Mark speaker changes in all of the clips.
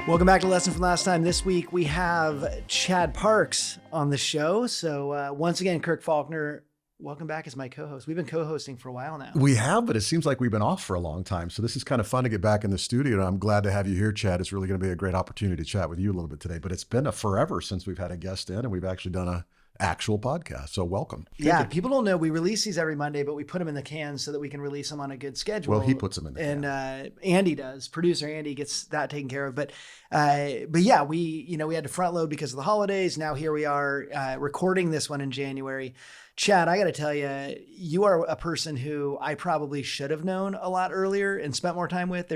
Speaker 1: Welcome back to Lesson from Last Time. This week we have Chad Parks on the show. So once again, Kirk Faulkner, welcome back as my co-host. We've been co-hosting for a while now.
Speaker 2: We have, but it seems like we've been off for a long time. So this is kind of fun to get back in the studio. And I'm glad to have you here, Chad. It's really going to be a great opportunity to chat with you a little bit today. But it's been a forever since we've had a guest in and we've actually done a actual podcast. So welcome.
Speaker 1: Yeah, people don't know we release these every Monday, but we put them in the can so that we can release them on a good schedule.
Speaker 2: Well, he puts them in the can.
Speaker 1: And Andy does. Producer Andy gets that taken care of. But yeah, we had to front load because of the holidays. Now here we are recording this one in January. Chad, I got to tell you, you are a person who I probably should have known a lot earlier and spent more time with.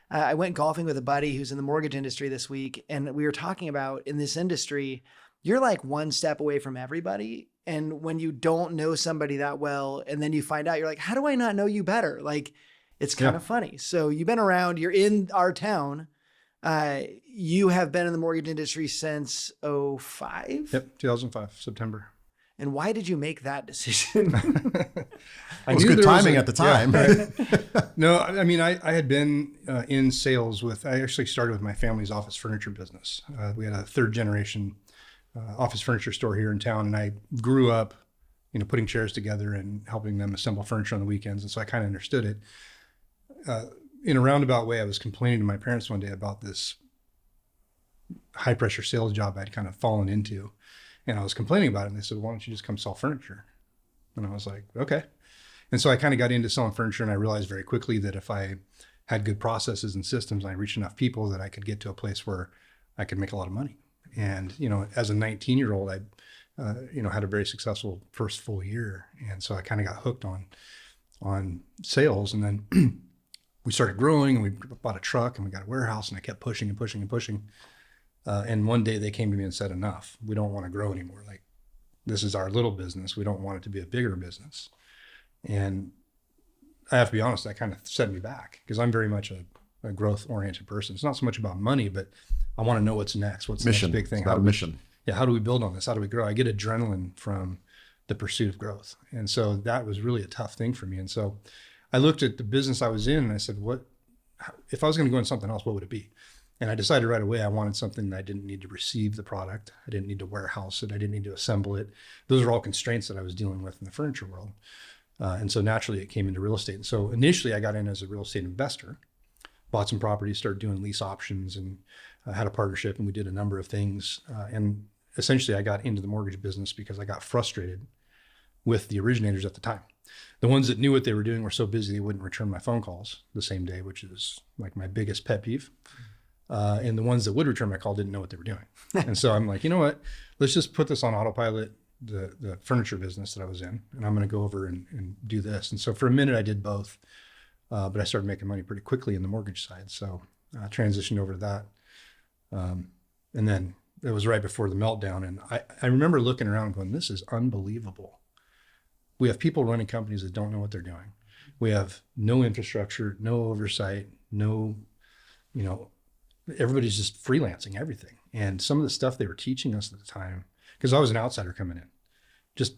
Speaker 1: I went golfing with a buddy who's in the mortgage industry this week, and we were talking about in this industry, you're like one step away from everybody. And when you don't know somebody that well, and then you find out, you're like, how do I not know you better? Like, it's kind of funny. So you've been around, you're in our town. You have been in the mortgage industry since 2005?
Speaker 3: Yep, 2005, September.
Speaker 1: And why did you make that decision?
Speaker 2: It was good timing at the time.
Speaker 3: Yeah, right? No, I mean, I had been in sales I actually started with my family's office furniture business. We had a third generation office furniture store here in town. And I grew up, putting chairs together and helping them assemble furniture on the weekends. And so I kind of understood it. In a roundabout way, I was complaining to my parents one day about this high pressure sales job I'd kind of fallen into. And I was complaining about it. And they said, why don't you just come sell furniture? And I was like, okay. And so I kind of got into selling furniture, and I realized very quickly that if I had good processes and systems and I reached enough people, that I could get to a place where I could make a lot of money. And, as a 19-year-old, I, had a very successful first full year. And so I kind of got hooked on sales. And then we started growing, and we bought a truck, and we got a warehouse, and I kept pushing and pushing and pushing. And one day they came to me and said, enough, we don't want to grow anymore. Like, this is our little business. We don't want it to be a bigger business. And I have to be honest, that kind of set me back, because I'm very much a growth oriented person. It's not so much about money, but I want to know what's next. What's the next big thing?
Speaker 2: How mission.
Speaker 3: Yeah. How do we build on this? How do we grow? I get adrenaline from the pursuit of growth. And so that was really a tough thing for me. And so I looked at the business I was in, and I said, if I was going to go into something else, what would it be? And I decided right away I wanted something that I didn't need to receive the product. I didn't need to warehouse it. I didn't need to assemble it. Those are all constraints that I was dealing with in the furniture world. And so naturally it came into real estate. And so initially I got in as a real estate investor, bought some properties, started doing lease options, and had a partnership, and we did a number of things. And essentially I got into the mortgage business because I got frustrated with the originators at the time. The ones that knew what they were doing were so busy they wouldn't return my phone calls the same day, which is like my biggest pet peeve. And the ones that would return my call didn't know what they were doing. And so I'm like, you know what, let's just put this on autopilot, the furniture business that I was in, and I'm going to go over and do this. And so for a minute I did both, but I started making money pretty quickly in the mortgage side. So I transitioned over to that. And then it was right before the meltdown. And I remember looking around and going, this is unbelievable. We have people running companies that don't know what they're doing. We have no infrastructure, no oversight, everybody's just freelancing everything. And some of the stuff they were teaching us at the time, because I was an outsider coming in, just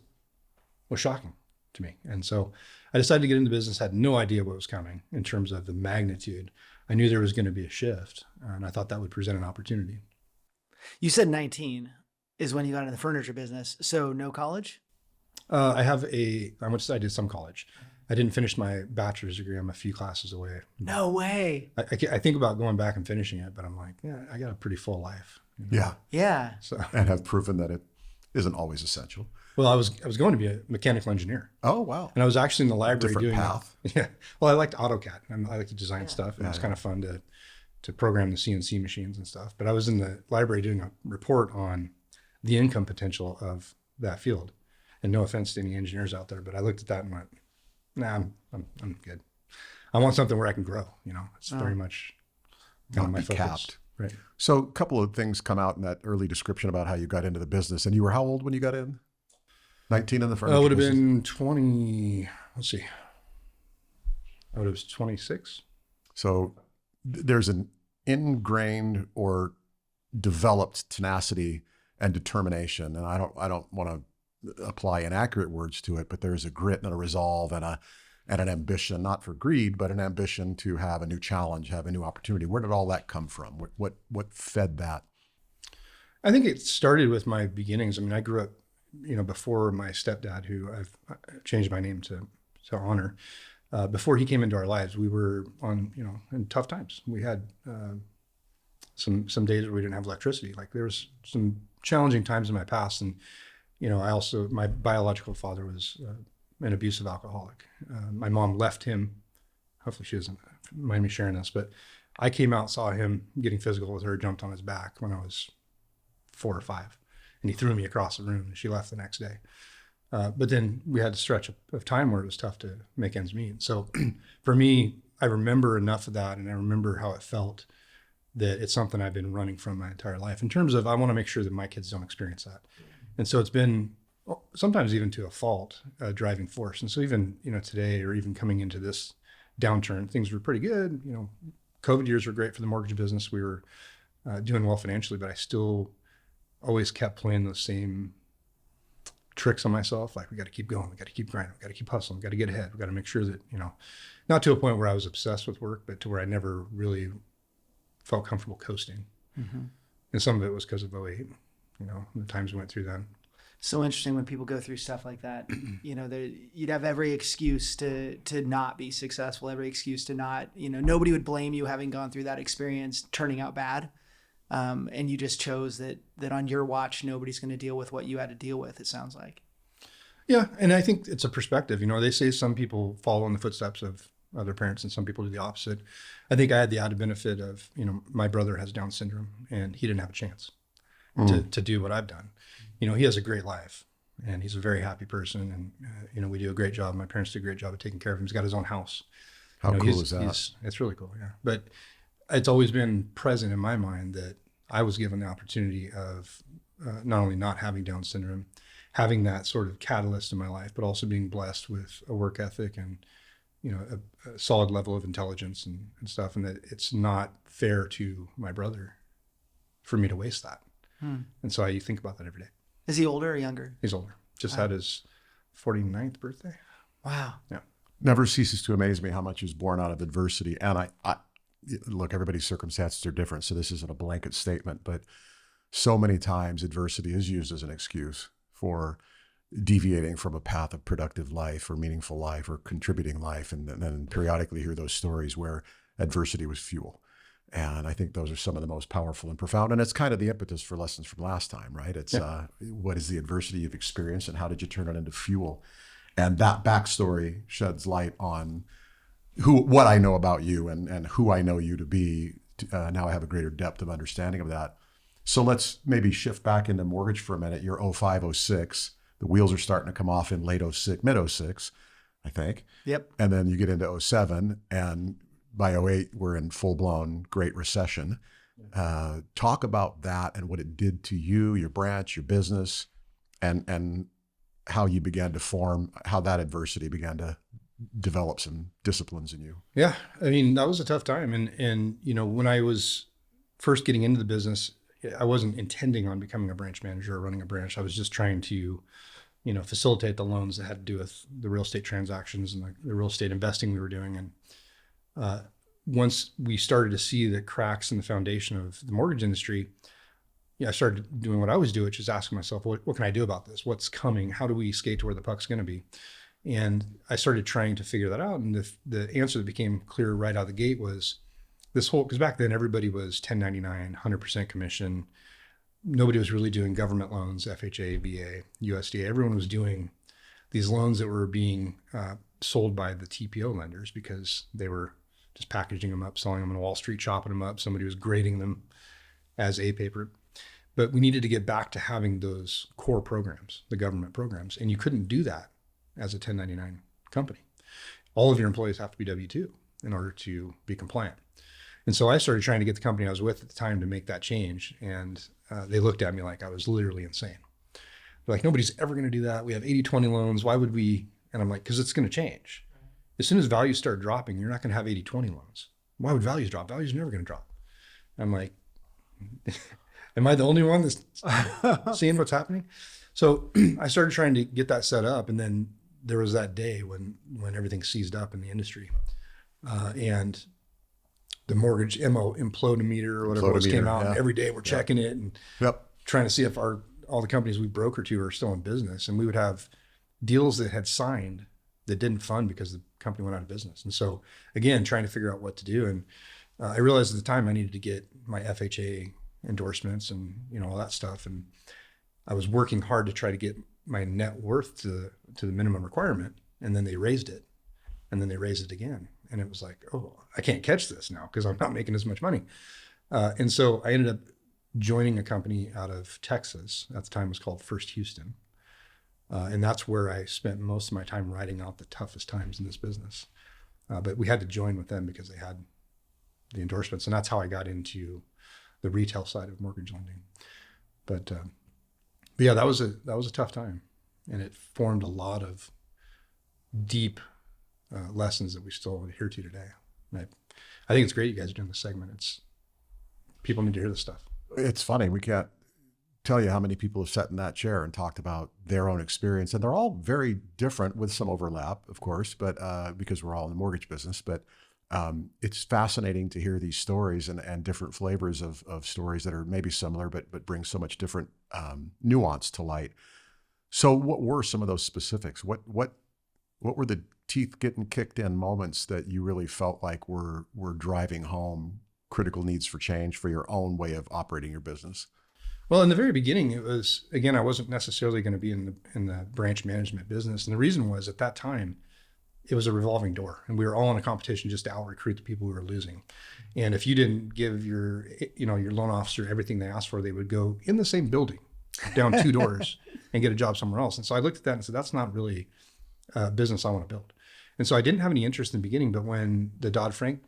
Speaker 3: was shocking to me. And so I decided to get into business, had no idea what was coming in terms of the magnitude. I knew there was going to be a shift, and I thought that would present an opportunity.
Speaker 1: You said 19 is when you got into the furniture business. So no college?
Speaker 3: I did some college. I didn't finish my bachelor's degree. I'm a few classes away.
Speaker 1: No way.
Speaker 3: I think about going back and finishing it, but I'm like, yeah, I got a pretty full life.
Speaker 2: Yeah.
Speaker 1: Yeah.
Speaker 2: So, and have proven that it isn't always essential.
Speaker 3: Well, I was going to be a mechanical engineer.
Speaker 2: Oh, wow.
Speaker 3: And I was actually in the library
Speaker 2: Different
Speaker 3: doing
Speaker 2: path.
Speaker 3: Yeah. Well, I liked AutoCAD, and I like to design stuff. And it was kind of fun to program the CNC machines and stuff. But I was in the library doing a report on the income potential of that field. And no offense to any engineers out there, but I looked at that and went, nah, I'm good. I want something where I can grow. It's very much kind of my focus.
Speaker 2: Capped.
Speaker 3: Right.
Speaker 2: So a couple of things come out in that early description about how you got into the business. And you were how old when you got in? 19 in the furniture
Speaker 3: I would have
Speaker 2: business?
Speaker 3: been 20, let's see. I would have been 26.
Speaker 2: So there's an ingrained or developed tenacity and determination. And I don't want to apply inaccurate words to it, but there's a grit and a resolve and and an ambition, not for greed, but an ambition to have a new challenge, have a new opportunity. Where did all that come from? What fed that?
Speaker 3: I think it started with my beginnings. I mean, I grew up, before my stepdad, who I've changed my name to honor. Before he came into our lives, we were in tough times. We had some days where we didn't have electricity. Like there was some challenging times in my past. And, my biological father was an abusive alcoholic. My mom left him. Hopefully she doesn't mind me sharing this, but I came out, saw him getting physical with her, jumped on his back when I was 4 or 5, and he threw me across the room and she left the next day. But then we had a stretch of time where it was tough to make ends meet. So for me, I remember enough of that, and I remember how it felt, that it's something I've been running from my entire life in terms of, I want to make sure that my kids don't experience that. And so it's been sometimes even to a fault, a driving force. And so even, today, or even coming into this downturn, things were pretty good. COVID years were great for the mortgage business. We were doing well financially, but I still always kept playing those same tricks on myself. Like, we got to keep going. We got to keep grinding. We got to keep hustling. We got to get ahead. We got to make sure that, not to a point where I was obsessed with work, but to where I never really felt comfortable coasting. Mm-hmm. And some of it was because of 2008, the times we went through then.
Speaker 1: So interesting when people go through stuff like that. You'd have every excuse to not be successful, every excuse to not, nobody would blame you having gone through that experience turning out bad. And you just chose that on your watch, nobody's going to deal with what you had to deal with, it sounds like.
Speaker 3: Yeah. And I think it's a perspective. They say some people follow in the footsteps of other parents and some people do the opposite. I think I had the added benefit of, my brother has Down syndrome and he didn't have a chance to do what I've done. He has a great life and he's a very happy person. And, we do a great job. My parents do a great job of taking care of him. He's got his own house.
Speaker 2: How cool is that?
Speaker 3: It's really cool. Yeah. But it's always been present in my mind that I was given the opportunity of not only not having Down syndrome, having that sort of catalyst in my life, but also being blessed with a work ethic and, a solid level of intelligence and stuff. And that it's not fair to my brother for me to waste that. And so I think about that every day.
Speaker 1: Is he older or younger?
Speaker 3: He's older. Just had his 49th birthday.
Speaker 1: Wow.
Speaker 3: Yeah.
Speaker 2: Never ceases to amaze me how much is born out of adversity. And I look, everybody's circumstances are different, so this isn't a blanket statement, but so many times adversity is used as an excuse for deviating from a path of productive life or meaningful life or contributing life. And then periodically hear those stories where adversity was fuel. And I think those are some of the most powerful and profound. And it's kind of the impetus for lessons from last time, right? It's what is the adversity you've experienced and how did you turn it into fuel? And that backstory sheds light on what I know about you and who I know you to be. Now I have a greater depth of understanding of that. So let's maybe shift back into mortgage for a minute. You're 05, 06. The wheels are starting to come off in late 06, mid 06, I think.
Speaker 1: Yep.
Speaker 2: And then you get into 07, and by 08, we're in full-blown Great Recession. Talk about that and what it did to you, your branch, your business, and how you began to form, how that adversity began to develop some disciplines in you.
Speaker 3: Yeah. I mean, that was a tough time. And when I was first getting into the business, I wasn't intending on becoming a branch manager or running a branch. I was just trying to, facilitate the loans that had to do with the real estate transactions and the real estate investing we were doing. And once we started to see the cracks in the foundation of the mortgage industry, I started doing what I always do, which is asking myself, what can I do about this? What's coming? How do we skate to where the puck's going to be? And I started trying to figure that out. And the answer that became clear right out of the gate was this whole, because back then everybody was 1099, 100% commission. Nobody was really doing government loans, FHA, VA, USDA. Everyone was doing these loans that were being sold by the TPO lenders because they were just packaging them up, selling them on Wall Street, chopping them up. Somebody was grading them as A paper. But we needed to get back to having those core programs, the government programs. And you couldn't do that as a 1099 company. All of your employees have to be W-2 in order to be compliant. And so I started trying to get the company I was with at the time to make that change. And they looked at me like I was literally insane. They're like, nobody's ever going to do that. We have 80-20 loans. Why would we? And I'm like, because it's going to change. As soon as values start dropping, you're not going to have 80-20 loans. Why would values drop? Values are never going to drop. I'm like, am I the only one that's seeing what's happening? So I started trying to get that set up. And then there was that day when everything seized up in the industry, and the mortgage implodimeter or whatever it was came out. And every day we're checking it and trying to see if all the companies we broker to are still in business. And we would have deals that had signed that didn't fund because the company went out of business. And so again, trying to figure out what to do. And I realized at the time I needed to get my FHA endorsements and all that stuff. And I was working hard to try to get my net worth to the minimum requirement. And then they raised it, and then they raised it again. And it was like, oh, I can't catch this now because I'm not making as much money. And so I ended up joining a company out of Texas. At the time it was called First Houston. And that's where I spent most of my time riding out the toughest times in this business. But we had to join with them because they had the endorsements. And that's how I got into the retail side of mortgage lending. But yeah, that was a tough time. And it formed a lot of deep lessons that we still adhere to today. And I think it's great you guys are doing this segment. People need to hear this stuff.
Speaker 2: It's funny. We can't tell you how many people have sat in that chair and talked about their own experience. And they're all very different with some overlap, of course, but because we're all in the mortgage business. But it's fascinating to hear these stories and different flavors of stories that are maybe similar, but bring so much different nuance to light. So what were some of those specifics? What were the teeth getting kicked in moments that you really felt like were driving home critical needs for change for your own way of operating your business?
Speaker 3: Well, in the very beginning, it was, again, I wasn't necessarily going to be in the branch management business. And the reason was at that time, it was a revolving door and we were all in a competition just to out recruit the people we were losing. And if you didn't give your loan officer everything they asked for, they would go in the same building down 2 doors and get a job somewhere else. And so I looked at that and said, that's not really a business I want to build. And so I didn't have any interest in the beginning, but when the Dodd-Frank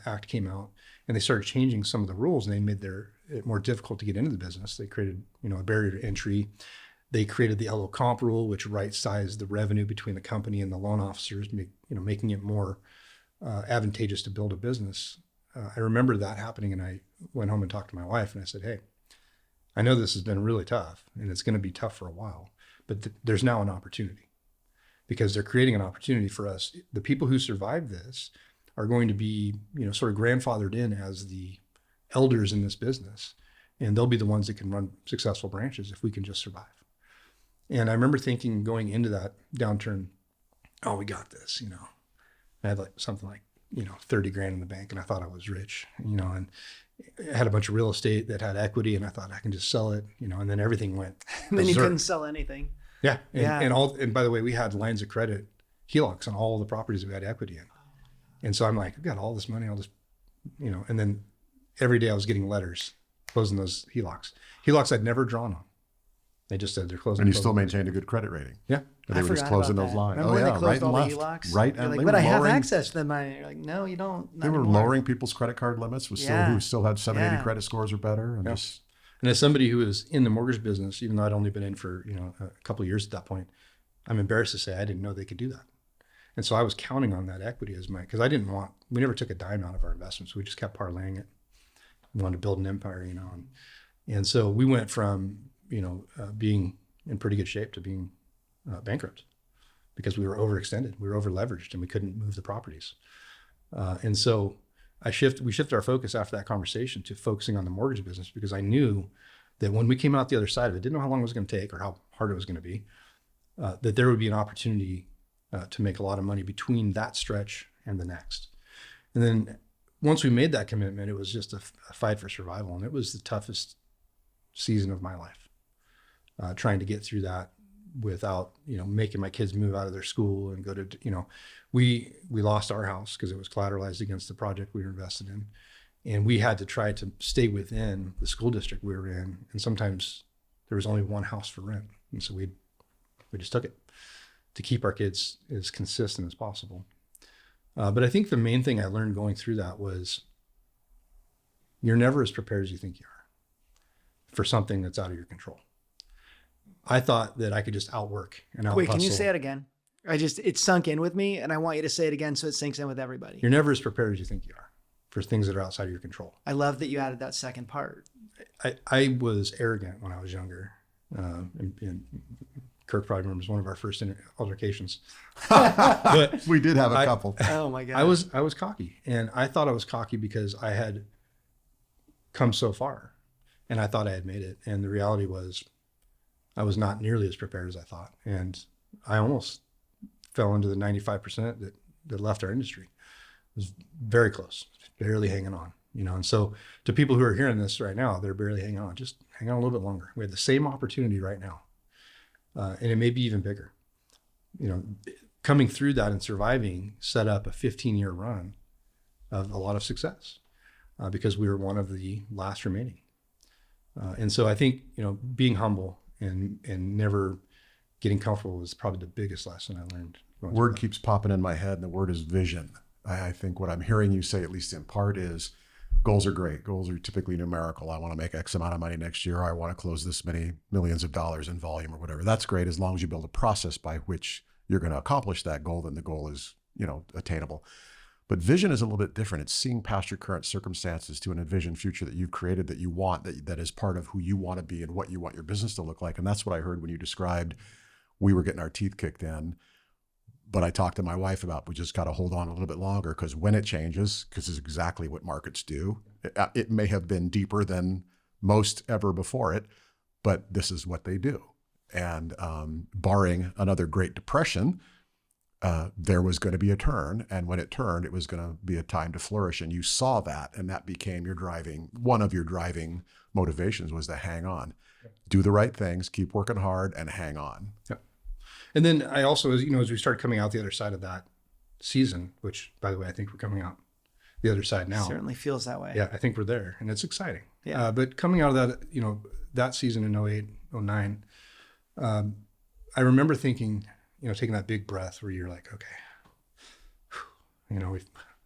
Speaker 3: Act came out and they started changing some of the rules and they made it more difficult to get into the business, they created, a barrier to entry. They created the LO comp rule, which right-sized the revenue between the company and the loan officers, making it more advantageous to build a business. I remember that happening, and I went home and talked to my wife, and I said, hey, I know this has been really tough, and it's going to be tough for a while, but there's now an opportunity because they're creating an opportunity for us. The people who survive this are going to be, sort of grandfathered in as the elders in this business, and they'll be the ones that can run successful branches if we can just survive. And I remember thinking going into that downturn, oh, we got this, I had something like, 30 grand in the bank and I thought I was rich, and I had a bunch of real estate that had equity and I thought I can just sell it, and then everything went.
Speaker 1: And then you couldn't sell anything.
Speaker 3: Yeah. And by the way, we had lines of credit, HELOCs on all the properties we had equity in. And so I'm like, I've got all this money, I'll just, and then every day I was getting letters closing those HELOCs I'd never drawn on. They just said they're closing.
Speaker 2: And you still maintained a good credit rating.
Speaker 3: Yeah.
Speaker 2: And they were just closing those lines.
Speaker 1: Remember when they closed
Speaker 2: right
Speaker 1: all
Speaker 2: and
Speaker 1: the
Speaker 2: left.
Speaker 1: HELOCs?
Speaker 2: Right.
Speaker 1: You're
Speaker 2: And
Speaker 1: like,
Speaker 2: they
Speaker 1: but
Speaker 2: were
Speaker 1: I have
Speaker 2: lowering,
Speaker 1: access to them. You're like, no, you don't.
Speaker 2: They were lowering people's credit card limits who still had 780 credit scores or better. And just.
Speaker 3: And as somebody who was in the mortgage business, even though I'd only been in for, a couple of years at that point, I'm embarrassed to say I didn't know they could do that. And so I was counting on that equity because we never took a dime out of our investments. We just kept parlaying it. We wanted to build an empire, and so we went from, being in pretty good shape to being bankrupt because we were overextended, we were over leveraged, and we couldn't move the properties. And so we shifted our focus after that conversation to focusing on the mortgage business because I knew that when we came out the other side of it, didn't know how long it was going to take or how hard it was going to be, that there would be an opportunity to make a lot of money between that stretch and the next. And then once we made that commitment, it was just a fight for survival. And it was the toughest season of my life, trying to get through that without, making my kids move out of their school and go to, we lost our house because it was collateralized against the project we were invested in. And we had to try to stay within the school district we were in. And sometimes there was only one house for rent. And so we just took it to keep our kids as consistent as possible. But I think the main thing I learned going through that was you're never as prepared as you think you are for something that's out of your control. I thought that I could just outwork and out-hustle.
Speaker 1: Wait, can you say it again? It sunk in with me, and I want you to say it again so it sinks in with everybody.
Speaker 3: You're never as prepared as you think you are for things that are outside of your control.
Speaker 1: I love that you added that second part.
Speaker 3: I was arrogant when I was younger, and Kirk probably remembers one of our first altercations.
Speaker 2: But we did have a couple.
Speaker 1: Oh my God.
Speaker 3: I was cocky, and I thought I was cocky because I had come so far and I thought I had made it. And the reality was I was not nearly as prepared as I thought. And I almost fell into the 95% that left our industry. It was very close, barely hanging on, you know? And so to people who are hearing this right now, they're barely hanging on, just hang on a little bit longer. We have the same opportunity right now. And it may be even bigger. You know, coming through that and surviving set up a 15-year run of a lot of success because we were one of the last remaining. And so I think, you know, being humble and never getting comfortable was probably the biggest lesson I learned.
Speaker 2: Word keeps popping in my head, and the word is vision. I think what I'm hearing you say, at least in part, is goals are great. Goals are typically numerical. I want to make X amount of money next year. Or I want to close this many millions of dollars in volume or whatever. That's great as long as you build a process by which you're going to accomplish that goal, then the goal is, you know, attainable. But vision is a little bit different. It's seeing past your current circumstances to an envisioned future that you've created, that you want, that is part of who you want to be and what you want your business to look like. And that's what I heard when you described we were getting our teeth kicked in. But I talked to my wife about, we just got to hold on a little bit longer, because when it changes, because it's exactly what markets do, it may have been deeper than most ever before it, but this is what they do. And barring another Great Depression, there was going to be a turn. And when it turned, it was going to be a time to flourish. And you saw that, and that became one of your driving motivations was to hang on. Do the right things, keep working hard, and hang on.
Speaker 3: Yep. And then I also, as we start coming out the other side of that season, which, by the way, I think we're coming out the other side now.
Speaker 1: Certainly feels that way.
Speaker 3: Yeah, I think we're there, and it's exciting.
Speaker 1: Yeah.
Speaker 3: But coming out of that, that season in 08, 09, I remember thinking, taking that big breath where you're like, okay,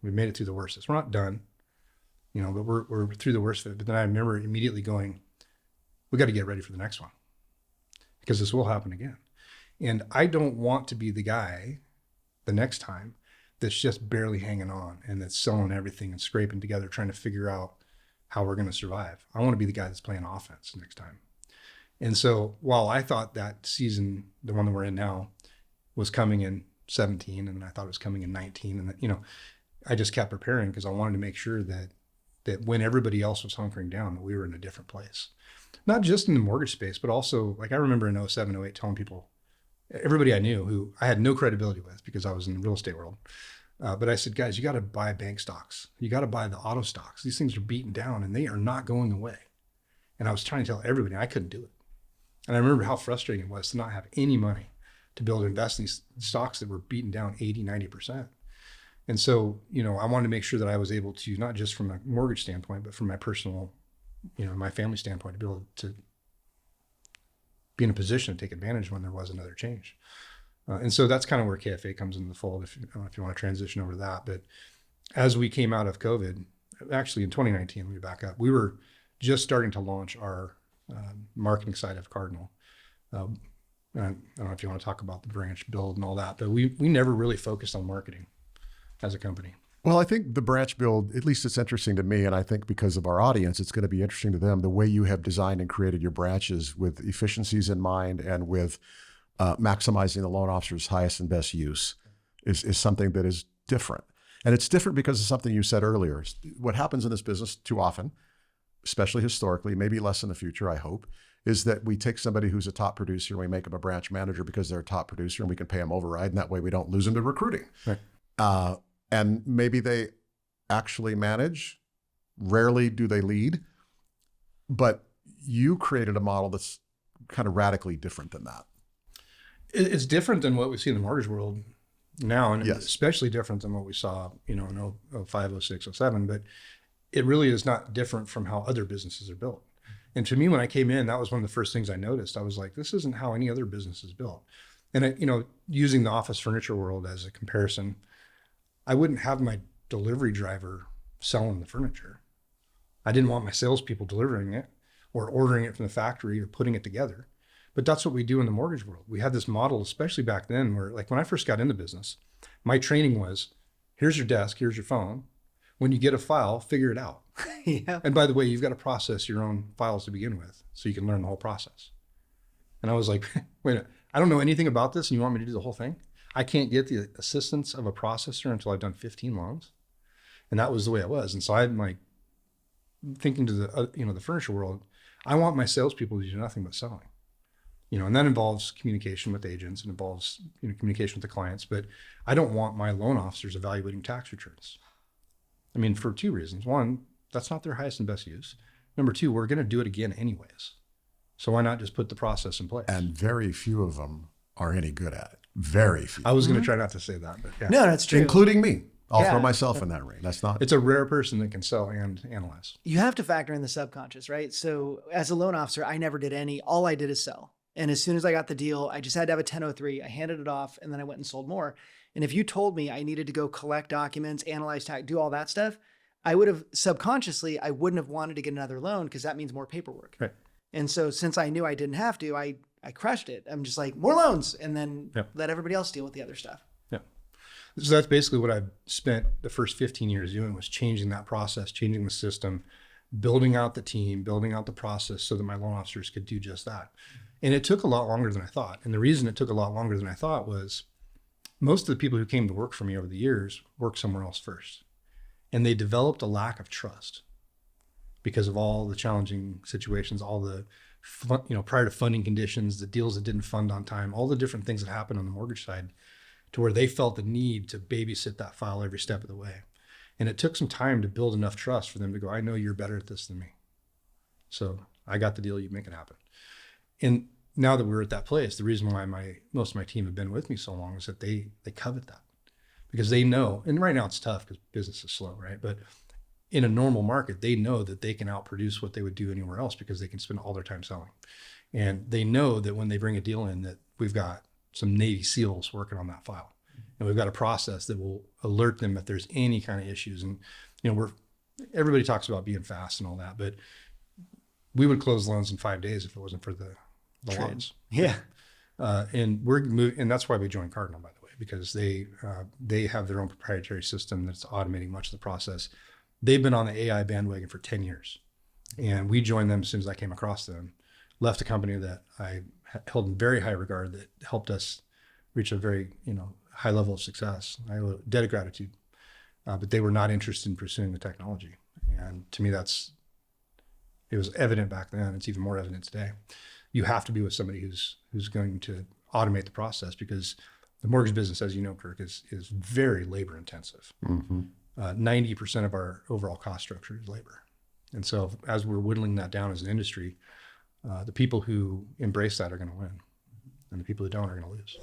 Speaker 3: we've made it through the worst. We're not done, but we're through the worst of it. But then I remember immediately going, we got to get ready for the next one, because this will happen again. And I don't want to be the guy the next time that's just barely hanging on and that's selling everything and scraping together, trying to figure out how we're going to survive. I want to be the guy that's playing offense next time. And so while I thought that season, the one that we're in now, was coming in 17, and then I thought it was coming in 19, and that, I just kept preparing because I wanted to make sure that when everybody else was hunkering down, that we were in a different place. Not just in the mortgage space, but also, like, I remember in 07, 08 telling people, everybody I knew who I had no credibility with because I was in the real estate world. But I said, guys, you got to buy bank stocks. You got to buy the auto stocks. These things are beaten down and they are not going away. And I was trying to tell everybody I couldn't do it. And I remember how frustrating it was to not have any money to be able to invest in these stocks that were beaten down 80, 90%. And so, I wanted to make sure that I was able to, not just from a mortgage standpoint, but from my personal, my family standpoint, to be able to be in a position to take advantage when there was another change. And so that's kind of where KFA comes into the fold, if you want to transition over to that. But as we came out of COVID, actually in 2019, let me back up, we were just starting to launch our marketing side of Cardinal. I don't know if you want to talk about the branch build and all that, but we never really focused on marketing as a company.
Speaker 2: Well, I think the branch build, at least it's interesting to me, and I think because of our audience, it's going to be interesting to them, the way you have designed and created your branches with efficiencies in mind and with maximizing the loan officer's highest and best use is something that is different. And it's different because of something you said earlier. What happens in this business too often, especially historically, maybe less in the future, I hope, is that we take somebody who's a top producer and we make them a branch manager because they're a top producer and we can pay them override, and that way we don't lose them to recruiting. Right. And maybe they actually manage. Rarely do they lead. But you created a model that's kind of radically different than that.
Speaker 3: It's different than what we see in the mortgage world now, and
Speaker 2: yes,
Speaker 3: especially different than what we saw, in 05, 06, 07. But it really is not different from how other businesses are built. And to me, when I came in, that was one of the first things I noticed. I was like, this isn't how any other business is built. And using the office furniture world as a comparison, I wouldn't have my delivery driver selling the furniture. I didn't want my salespeople delivering it or ordering it from the factory or putting it together. But that's what we do in the mortgage world. We had this model, especially back then, where, like, when I first got in the business, my training was, here's your desk, here's your phone. When you get a file, figure it out.
Speaker 1: Yeah.
Speaker 3: And by the way, you've got to process your own files to begin with so you can learn the whole process. And I was like, wait a minute, I don't know anything about this and you want me to do the whole thing? I can't get the assistance of a processor until I've done 15 loans. And that was the way it was. And so I'm like thinking to the, the furniture world, I want my salespeople to do nothing but selling, and that involves communication with agents, it involves, communication with the clients, but I don't want my loan officers evaluating tax returns. I mean, for two reasons. One, that's not their highest and best use. Number two, we're going to do it again anyways. So why not just put the process in place?
Speaker 2: And very few of them are any good at it. Very few.
Speaker 3: I was going to try not to say that, but yeah.
Speaker 1: No, that's true.
Speaker 2: Including me. I'll throw myself in that ring. That's not.
Speaker 3: It's a rare person that can sell and analyze.
Speaker 1: You have to factor in the subconscious, right? So as a loan officer, I never did all I did is sell. And as soon as I got the deal, I just had to have a 1003. I handed it off and then I went and sold more. And if you told me I needed to go collect documents, analyze tax, do all that stuff, I would have subconsciously, I wouldn't have wanted to get another loan because that means more paperwork.
Speaker 3: Right.
Speaker 1: And so since I knew I didn't have to, I crushed it. I'm just like, more loans, and then let everybody else deal with the other stuff.
Speaker 3: Yeah. So that's basically what I've spent the first 15 years doing, was changing that process, changing the system, building out the team, building out the process so that my loan officers could do just that. And it took a lot longer than I thought. And the reason it took a lot longer than I thought was most of the people who came to work for me over the years worked somewhere else first. And they developed a lack of trust because of all the challenging situations, all the prior to funding conditions, the deals that didn't fund on time, all the different things that happened on the mortgage side, to where they felt the need to babysit that file every step of the way. And it took some time to build enough trust for them to go, I know you're better at this than me. So I got the deal, you make it happen. And now that we're at that place, the reason why most of my team have been with me so long is that they covet that, because they know, and right now it's tough because business is slow, right? But in a normal market, they know that they can outproduce what they would do anywhere else because they can spend all their time selling. And they know that when they bring a deal in, that we've got some Navy SEALs working on that file. And we've got a process that will alert them if there's any kind of issues. And, everybody talks about being fast and all that, but we would close loans in 5 days if it wasn't for the loans.
Speaker 1: Yeah.
Speaker 3: And that's why we joined Cardinal, by the way, because they have their own proprietary system that's automating much of the process. They've been on the AI bandwagon for 10 years. And we joined them as soon as I came across them, left a company that I held in very high regard that helped us reach a very, high level of success. I owe a debt of gratitude, but they were not interested in pursuing the technology. And to me, it was evident back then. It's even more evident today. You have to be with somebody who's going to automate the process, because the mortgage business, as you know, Kirk, is very labor intensive. Mm-hmm. 90% of our overall cost structure is labor. And so as we're whittling that down as an industry, the people who embrace that are going to win, and the people who don't are going to lose.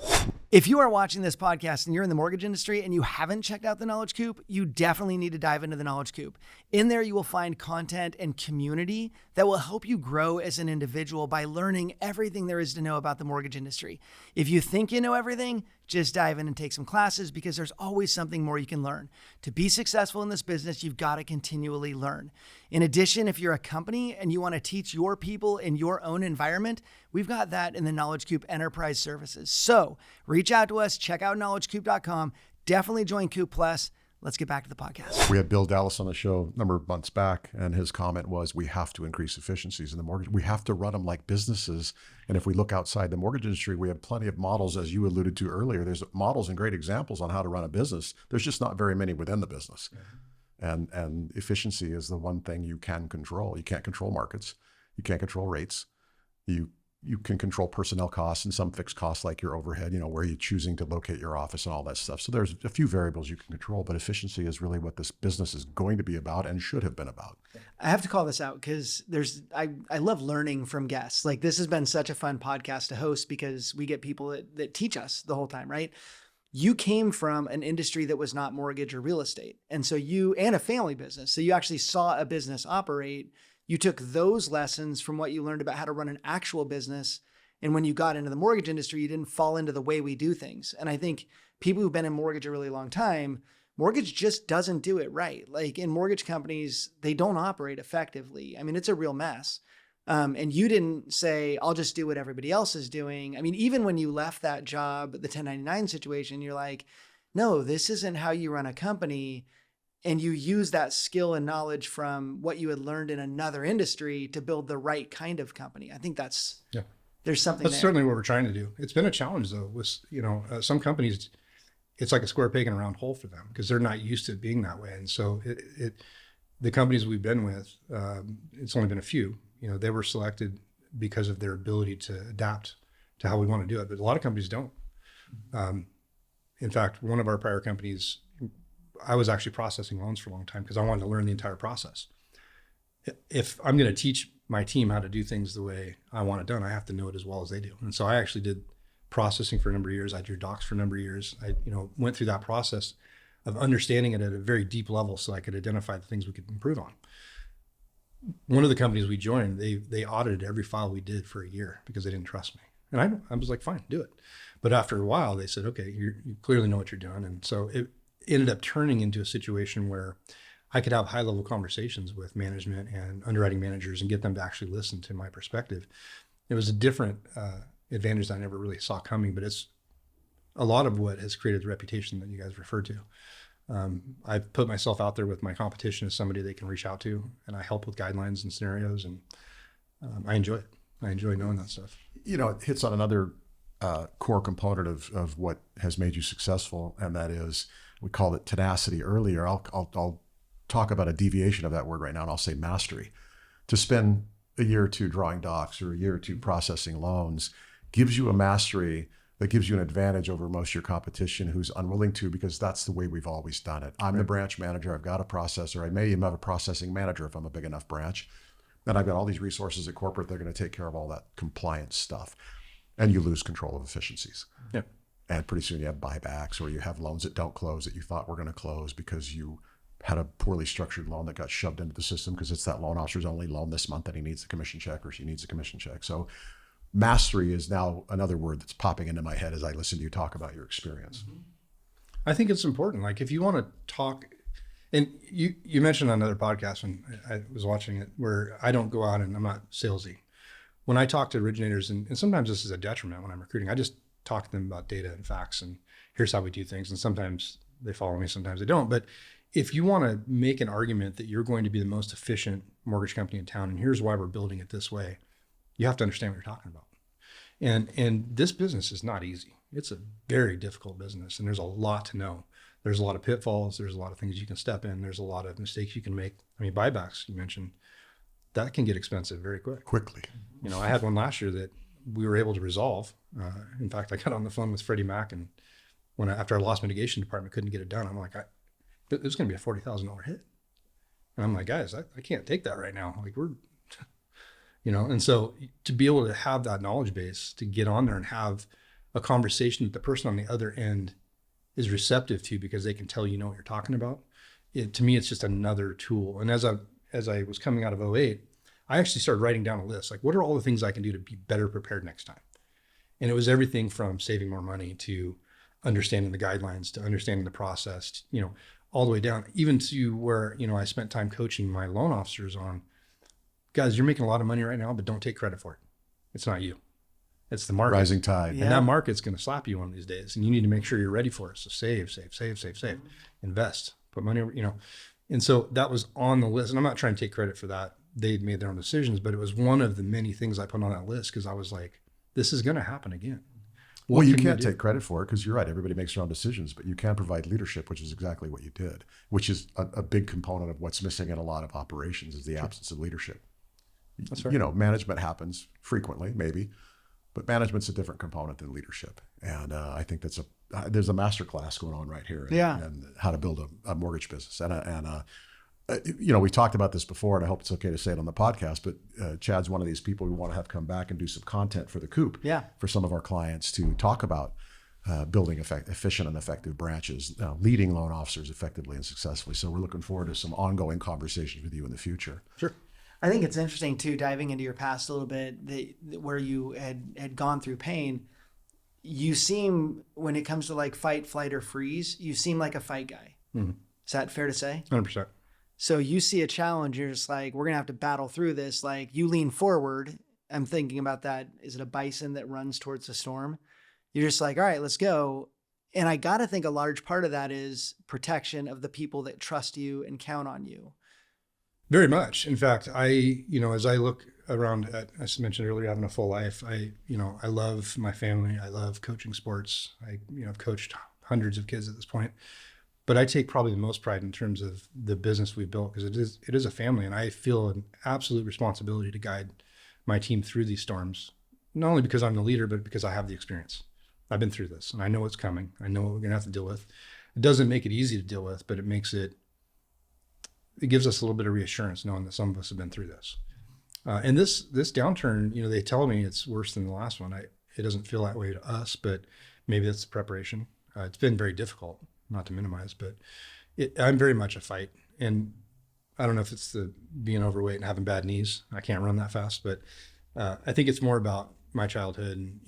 Speaker 1: If you are watching this podcast and you're in the mortgage industry and you haven't checked out the Knowledge Coop, you definitely need to dive into the Knowledge Coop. In there, you will find content and community that will help you grow as an individual by learning everything there is to know about the mortgage industry. If you think you know everything, just dive in and take some classes, because there's always something more you can learn. To be successful in this business, you've got to continually learn. In addition, if you're a company and you want to teach your people in your own environment, we've got that in the Knowledge Coop Enterprise Services. So reach out to us, check out knowledgecoop.com. Definitely join Coop Plus. Let's get back to the podcast.
Speaker 2: We had Bill Dallas on the show a number of months back, and his comment was, we have to increase efficiencies in the mortgage. We have to run them like businesses. And if we look outside the mortgage industry, we have plenty of models, as you alluded to earlier. There's models and great examples on how to run a business. There's just not very many within the business. Mm-hmm. And efficiency is the one thing you can control. You can't control markets. You can't control rates. You can control personnel costs and some fixed costs like your overhead, where you're choosing to locate your office and all that stuff. So there's a few variables you can control, but efficiency is really what this business is going to be about and should have been about.
Speaker 1: I have to call this out because I love learning from guests. Like, this has been such a fun podcast to host because we get people that teach us the whole time, right? You came from an industry that was not mortgage or real estate. And so and a family business. So you actually saw a business operate. You took those lessons from what you learned about how to run an actual business. And when you got into the mortgage industry, you didn't fall into the way we do things. And I think people who've been in mortgage a really long time, mortgage just doesn't do it right. Like, in mortgage companies, they don't operate effectively. I mean, it's a real mess. And you didn't say, I'll just do what everybody else is doing. I mean, even when you left that job, the 1099 situation, you're like, no, this isn't how you run a company. And you use that skill and knowledge from what you had learned in another industry to build the right kind of company. I think that's there's something
Speaker 3: That's
Speaker 1: there.
Speaker 3: certainly what we're trying to do. It's been a challenge though with, some companies, it's like a square peg in a round hole for them because they're not used to it being that way. And so the companies we've been with, it's only been a few, they were selected because of their ability to adapt to how we want to do it. But a lot of companies don't. In fact, one of our prior companies, I was actually processing loans for a long time because I wanted to learn the entire process. If I'm going to teach my team how to do things the way I want it done, I have to know it as well as they do. And so I actually did processing for a number of years. I drew docs for a number of years. I, went through that process of understanding it at a very deep level so I could identify the things we could improve on. One of the companies we joined, they audited every file we did for a year because they didn't trust me. And I was like, fine, do it. But after a while, they said, okay, you clearly know what you're doing. And so it ended up turning into a situation where I could have high-level conversations with management and underwriting managers and get them to actually listen to my perspective. It was a different advantage that I never really saw coming, but it's a lot of what has created the reputation that you guys referred to. I've put myself out there with my competition as somebody they can reach out to, and I help with guidelines and scenarios, and I enjoy it. I enjoy knowing that stuff.
Speaker 2: It hits on another core component of what has made you successful, and that is, we called it tenacity earlier. I'll talk about a deviation of that word right now, and I'll say mastery. To spend a year or two drawing docs or a year or two processing loans gives you a mastery that gives you an advantage over most of your competition who's unwilling to, because that's the way we've always done it. I'm the branch manager, I've got a processor, I may even have a processing manager if I'm a big enough branch. And I've got all these resources at corporate, they're going to take care of all that compliance stuff. And you lose control of efficiencies.
Speaker 3: Yep.
Speaker 2: And pretty soon you have buybacks, or you have loans that don't close that you thought were going to close because you had a poorly structured loan that got shoved into the system because it's that loan officer's only loan this month and he needs a commission check, or she needs a commission check. So mastery is now another word that's popping into my head as I listen to you talk about your experience.
Speaker 3: I think it's important. Like if you want to talk, and you mentioned on another podcast when I was watching it, where I don't go out and I'm not salesy. When I talk to originators, and sometimes this is a detriment when I'm recruiting, I just talk to them about data and facts and here's how we do things. And sometimes they follow me, sometimes they don't. But if you want to make an argument that you're going to be the most efficient mortgage company in town, and here's why we're building it this way, you have to understand what you're talking about. And this business is not easy. It's a very difficult business, and there's a lot to know. There's a lot of pitfalls. There's a lot of things you can step in. There's a lot of mistakes you can make. I mean, buybacks, you mentioned, that can get expensive very quickly. I had one last year that we were able to resolve. In fact, I got on the phone with Freddie Mac, and after our loss mitigation department couldn't get it done, I'm like, it was going to be a $40,000 hit. And I'm like, guys, I can't take that right now. Like and so to be able to have that knowledge base, to get on there and have a conversation that the person on the other end is receptive to because they can tell you know what you're talking about, to me, it's just another tool. And as I was coming out of 2008, I actually started writing down a list, like what are all the things I can do to be better prepared next time? And it was everything from saving more money to understanding the guidelines, to understanding the process, all the way down, even to where, I spent time coaching my loan officers on, guys, you're making a lot of money right now, but don't take credit for it. It's not you. It's the market.
Speaker 2: Rising tide.
Speaker 3: And that market's going to slap you one of these days, and you need to make sure you're ready for it. So save, invest, put money, And so that was on the list. And I'm not trying to take credit for that. They'd made their own decisions, but it was one of the many things I put on that list because I was like, this is going to happen again.
Speaker 2: Well, you can't take credit for it because you're right. Everybody makes their own decisions, but you can provide leadership, which is exactly what you did, which is a big component of what's missing in a lot of operations is the absence of leadership.
Speaker 3: That's right.
Speaker 2: Management happens frequently, maybe, but management's a different component than leadership. And I think there's a master class going on right here in how to build a mortgage business. We talked about this before, and I hope it's okay to say it on the podcast, but Chad's one of these people we want to have come back and do some content for the Coop for some of our clients to talk about building efficient and effective branches, leading loan officers effectively and successfully. So we're looking forward to some ongoing conversations with you in the future.
Speaker 3: Sure.
Speaker 1: I think it's interesting too, diving into your past a little bit, where you had gone through pain. You seem, when it comes to like fight, flight, or freeze, you seem like a fight guy. Mm-hmm. Is that fair to say?
Speaker 3: 100%.
Speaker 1: So you see a challenge, you're just like, we're going to have to battle through this. Like you lean forward. I'm thinking about that. Is it a bison that runs towards the storm? You're just like, all right, let's go. And I got to think a large part of that is protection of the people that trust you and count on you.
Speaker 3: Very much. In fact, as I look around, as I mentioned earlier, having a full life. I love my family. I love coaching sports. I've coached hundreds of kids at this point, but I take probably the most pride in terms of the business we've built, because it is a family, and I feel an absolute responsibility to guide my team through these storms, not only because I'm the leader, but because I have the experience. I've been through this and I know what's coming. I know what we're going to have to deal with. It doesn't make it easy to deal with, but it gives us a little bit of reassurance knowing that some of us have been through this. And this downturn, they tell me it's worse than the last one. It doesn't feel that way to us, but maybe that's the preparation. It's been very difficult, not to minimize, but I'm very much a fight. And I don't know if it's the being overweight and having bad knees. I can't run that fast, but I think it's more about my childhood. And,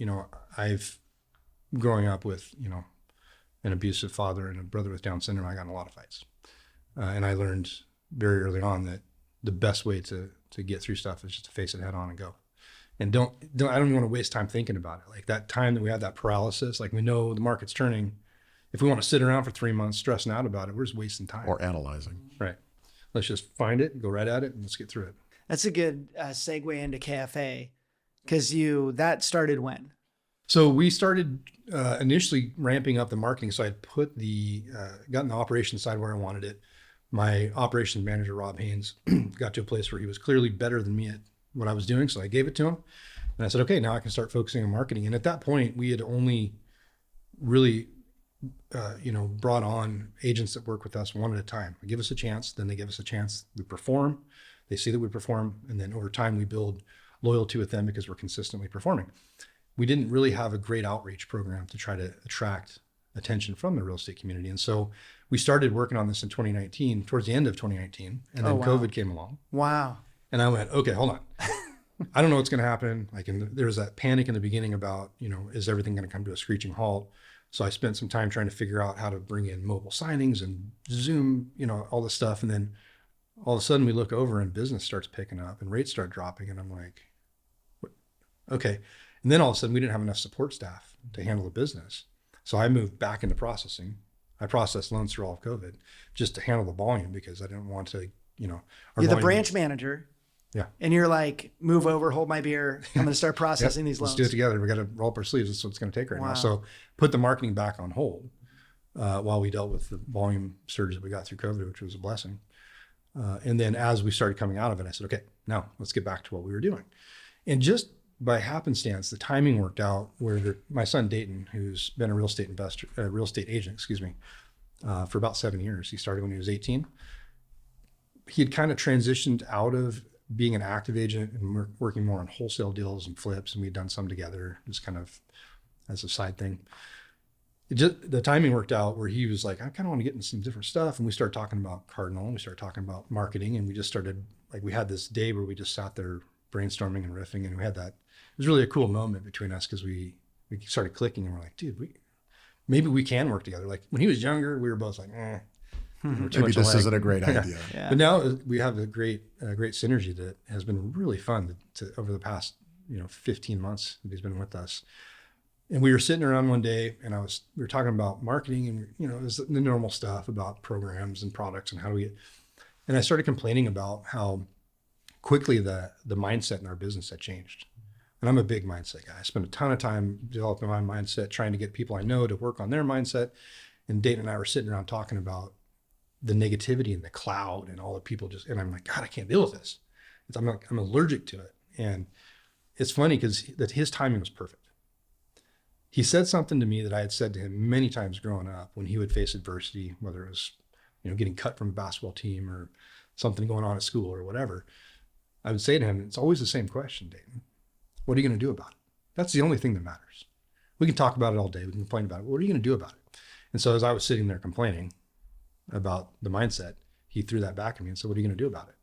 Speaker 3: I've growing up with, an abusive father and a brother with Down syndrome, I got in a lot of fights. And I learned very early on that the best way to get through stuff is just to face it head on and go. And I don't even want to waste time thinking about it. Like that time that we had that paralysis, like we know the market's turning. If we want to sit around for 3 months stressing out about it, we're just wasting time.
Speaker 2: Or analyzing.
Speaker 3: Right. Let's just find it, go right at it, and let's get through it.
Speaker 1: That's a good segue into KFA, because that started when?
Speaker 3: So we started initially ramping up the marketing. So I had gotten the operations side where I wanted it. My operations manager, 𝗪𝗵𝗲𝗀𝗀, got to a place where he was clearly better than me at what I was doing. So I gave it to him and I said, okay, now I can start focusing on marketing. And at that point we had only really, brought on agents that work with us one at a time. They give us a chance, then they give us a chance. We perform, they see that we perform. And then over time we build loyalty with them because we're consistently performing. We didn't really have a great outreach program to try to attract attention from the real estate community. And so we started working on this in 2019, towards the end of 2019. And then COVID came along.
Speaker 1: Wow.
Speaker 3: And I went, okay, hold on. I don't know what's going to happen. There was that panic in the beginning about, is everything going to come to a screeching halt? So I spent some time trying to figure out how to bring in mobile signings and Zoom, all this stuff. And then all of a sudden we look over and business starts picking up and rates start dropping. And I'm like, what? Okay. And then all of a sudden we didn't have enough support staff to handle the business. So I moved back into processing. I processed loans through all of COVID just to handle the volume because I didn't want to,
Speaker 1: You're the branch manager.
Speaker 3: Yeah.
Speaker 1: And you're like, move over, hold my beer. I'm going to start processing these loans.
Speaker 3: Let's do it together. We got to roll up our sleeves. That's what it's going to take right now. So put the marketing back on hold while we dealt with the volume surge that we got through COVID, which was a blessing. And then as we started coming out of it, I said, okay, now let's get back to what we were doing. And just by happenstance, the timing worked out where my son Dayton, who's been a real estate agent, for about 7 years. He started when he was 18. He had kind of transitioned out of being an active agent and working more on wholesale deals and flips. And we'd done some together just kind of as a side thing. The timing worked out where he was like, I kind of want to get into some different stuff. And we started talking about Cardinal and we started talking about marketing. And we just started, we had this day where we just sat there brainstorming and riffing. And we had that, it was really a cool moment between us because we started clicking and we're like, dude, maybe we can work together. Like when he was younger, we were both like,
Speaker 2: maybe this isn't a great idea.
Speaker 3: Yeah. But now we have a great synergy that has been really fun to over the past 15 months that he's been with us. And we were sitting around one day and we were talking about marketing and it was the normal stuff about programs and products and how do we get, and I started complaining about how quickly the mindset in our business had changed. And I'm a big mindset guy. I spend a ton of time developing my mindset, trying to get people I know to work on their mindset. And Dayton and I were sitting around talking about the negativity in the cloud and all the people and I'm like, God, I can't deal with this. I'm allergic to it. And it's funny because his timing was perfect. He said something to me that I had said to him many times growing up when he would face adversity, whether it was, getting cut from a basketball team or something going on at school or whatever. I would say to him, it's always the same question, Dayton. What are you going to do about it? That's the only thing that matters. We can talk about it all day. We can complain about it. What are you going to do about it? And so as I was sitting there complaining about the mindset, he threw that back at me and said, what are you going to do about it?